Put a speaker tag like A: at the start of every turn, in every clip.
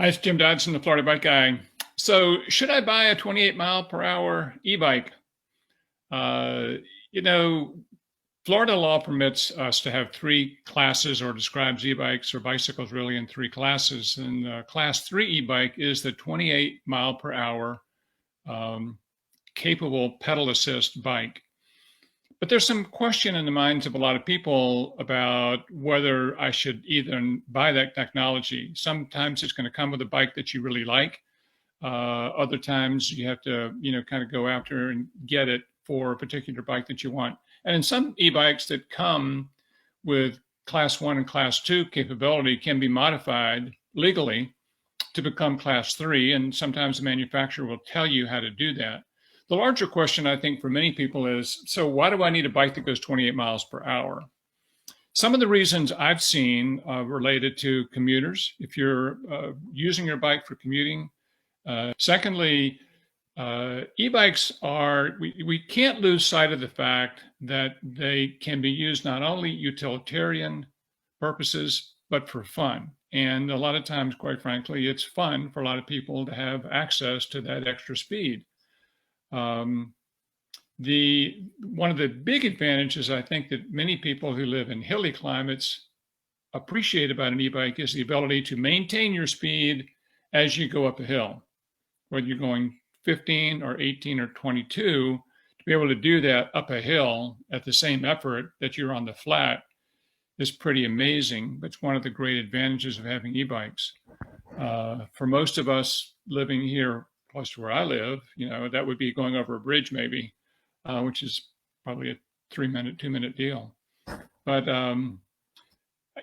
A: Hi, it's Jim Dodson, the Florida Bike Guy. So, should I buy a 28 mile per hour e-bike? Uh, you know, Florida law permits us to have three classes or describes e-bikes or bicycles really in three classes. And class three e-bike is the 28 mile per hour um, capable pedal assist bike. But there's some question in the minds of a lot of people about whether I should even buy that technology. Sometimes it's going to come with a bike that you really like. Other times you have to, kind of go after and get it for a particular bike that you want. And in some e-bikes that come with class one and class two capability can be modified legally to become class three. And sometimes the manufacturer will tell you how to do that. The larger question, I think, for many people is, so why do I need a bike that goes 28 miles per hour? Some of the reasons I've seen related to commuters, if you're using your bike for commuting. Secondly, e-bikes we can't lose sight of the fact that they can be used not only utilitarian purposes, but for fun. And a lot of times, quite frankly, it's fun for a lot of people to have access to that extra speed. Um, One of the big advantages I think that many people who live in hilly climates appreciate about an e-bike is the ability to maintain your speed as you go up a hill, whether you're going 15 or 18 or 22, to be able to do that up a hill at the same effort that you're on the flat is pretty amazing. It's one of the great advantages of having e-bikes. For most of us living here close to where I live, that would be going over a bridge maybe, which is probably a 3-minute, 2-minute deal. But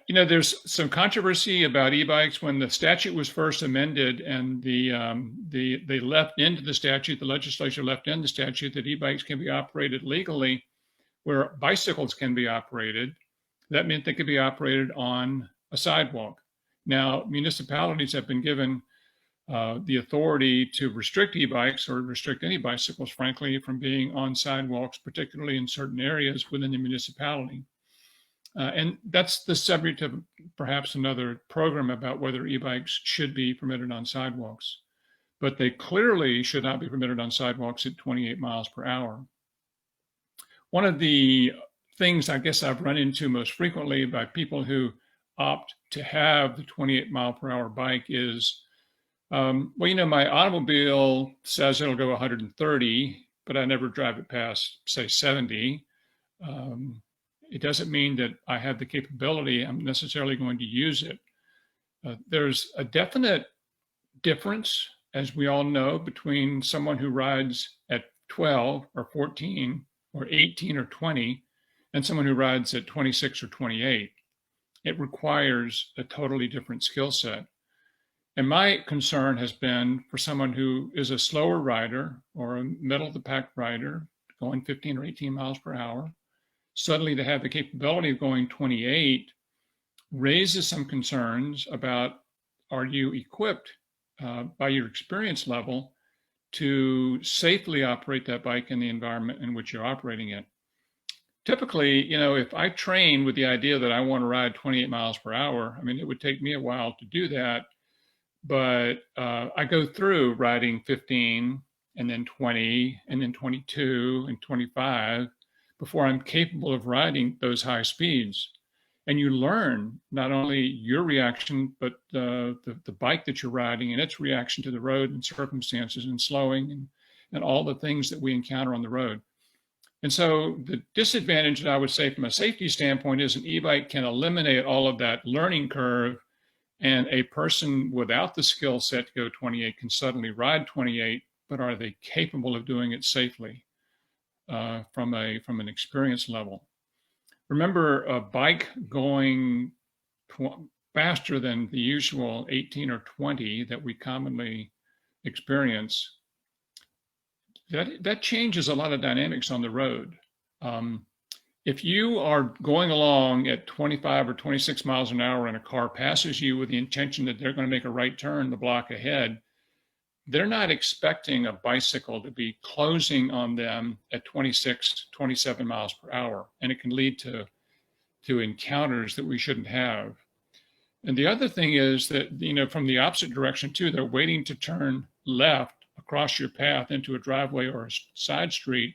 A: there's some controversy about e-bikes when the statute was first amended, and they left into the statute, the legislature left in the statute that e-bikes can be operated legally where bicycles can be operated. That meant they could be operated on a sidewalk. Now, municipalities have been given the authority to restrict e-bikes or restrict any bicycles, frankly, from being on sidewalks, particularly in certain areas within the municipality. And that's the subject of perhaps another program about whether e-bikes should be permitted on sidewalks. But they clearly should not be permitted on sidewalks at 28 miles per hour. One of the things I guess I've run into most frequently by people who opt to have the 28 mile per hour bike is, my automobile says it'll go 130, but I never drive it past, say, 70. It doesn't mean that I have the capability, I'm necessarily going to use it. There's a definite difference, as we all know, between someone who rides at 12 or 14 or 18 or 20 and someone who rides at 26 or 28. It requires a totally different skill set. And my concern has been for someone who is a slower rider or a middle of the pack rider going 15 or 18 miles per hour, suddenly to have the capability of going 28 raises some concerns about, are you equipped by your experience level to safely operate that bike in the environment in which you're operating it? Typically, if I train with the idea that I want to ride 28 miles per hour, it would take me a while to do that. But I go through riding 15 and then 20 and then 22 and 25 before I'm capable of riding those high speeds. And you learn not only your reaction, but the bike that you're riding and its reaction to the road and circumstances and slowing and all the things that we encounter on the road. And so the disadvantage that I would say from a safety standpoint is an e-bike can eliminate all of that learning curve, and a person without the skill set to go 28 can suddenly ride 28, but are they capable of doing it safely from an experience level? Remember, a bike going faster than the usual 18 or 20 that we commonly experience, that changes a lot of dynamics on the road. If you are going along at 25 or 26 miles an hour and a car passes you with the intention that they're going to make a right turn the block ahead, they're not expecting a bicycle to be closing on them at 26, 27 miles per hour. And it can lead to encounters that we shouldn't have. And the other thing is that, from the opposite direction too, they're waiting to turn left across your path into a driveway or a side street.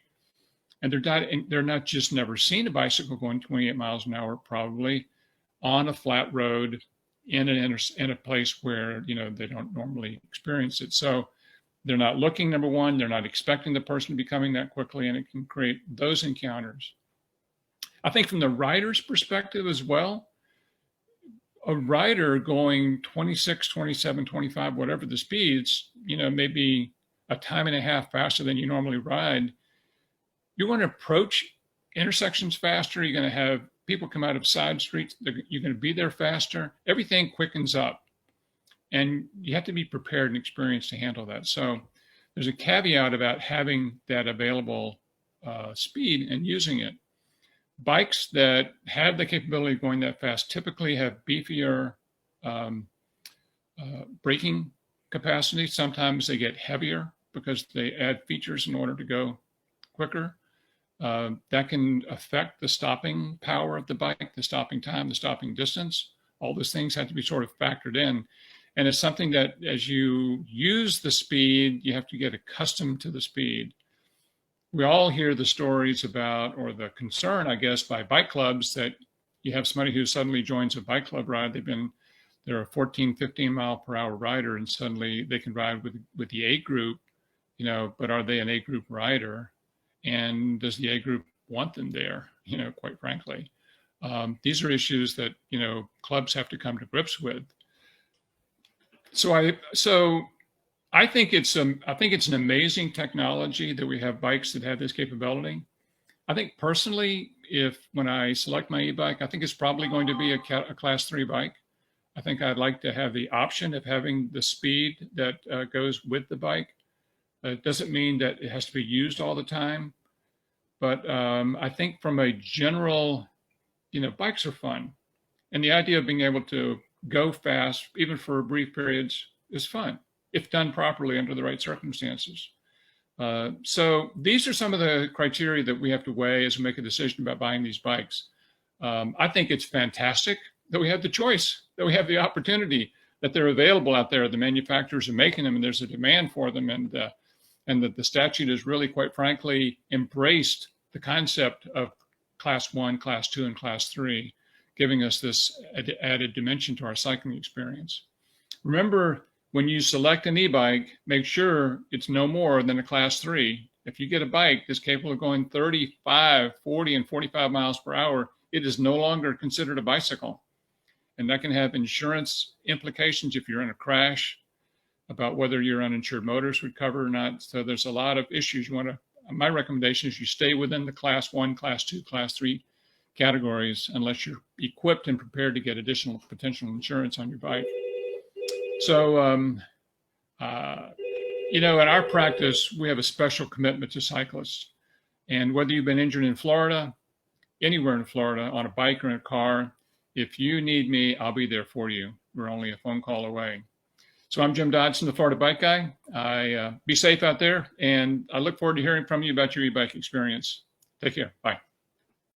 A: And they're not just never seen a bicycle going 28 miles an hour, probably on a flat road in a place where, they don't normally experience it. So they're not looking, number one, they're not expecting the person to be coming that quickly, and it can create those encounters. I think from the rider's perspective as well, a rider going 26, 27, 25, whatever the speeds, maybe a time and a half faster than you normally ride, you're going to approach intersections faster. You're going to have people come out of side streets. You're going to be there faster. Everything quickens up. And you have to be prepared and experienced to handle that. So there's a caveat about having that available speed and using it. Bikes that have the capability of going that fast typically have beefier braking capacity. Sometimes they get heavier because they add features in order to go quicker. That can affect the stopping power of the bike, the stopping time, the stopping distance. All those things have to be sort of factored in. And it's something that as you use the speed, you have to get accustomed to the speed. We all hear the stories about, or the concern, I guess, by bike clubs that you have somebody who suddenly joins a bike club ride. They're a 14, 15 mile per hour rider, and suddenly they can ride with the A group, but are they an A group rider? And does the A group want them there, quite frankly? These are issues that, clubs have to come to grips with. So I think it's an amazing technology that we have bikes that have this capability. I think personally, when I select my e-bike, I think it's probably going to be a class 3 bike. I think I'd like to have the option of having the speed that goes with the bike. It doesn't mean that it has to be used all the time, but I think from a general, bikes are fun. And the idea of being able to go fast, even for brief periods, is fun if done properly under the right circumstances. So these are some of the criteria that we have to weigh as we make a decision about buying these bikes. I think it's fantastic that we have the choice, that we have the opportunity, that they're available out there. The manufacturers are making them, and there's a demand for them, and that the statute has really, quite frankly, embraced the concept of class 1, class 2, and class 3, giving us this added dimension to our cycling experience. Remember, when you select an e-bike, make sure it's no more than a class 3. If you get a bike that's capable of going 35, 40, and 45 miles per hour, it is no longer considered a bicycle. And that can have insurance implications if you're in a crash, about whether your uninsured motorist would cover or not. So there's a lot of issues. My recommendation is you stay within the class 1, class 2, class 3 categories unless you're equipped and prepared to get additional potential insurance on your bike. So, in our practice, we have a special commitment to cyclists. And whether you've been injured in Florida, anywhere in Florida, on a bike or in a car, if you need me, I'll be there for you. We're only a phone call away. So I'm Jim Dodson, the Florida Bike Guy. Be safe out there, and I look forward to hearing from you about your e-bike experience. Take care. Bye.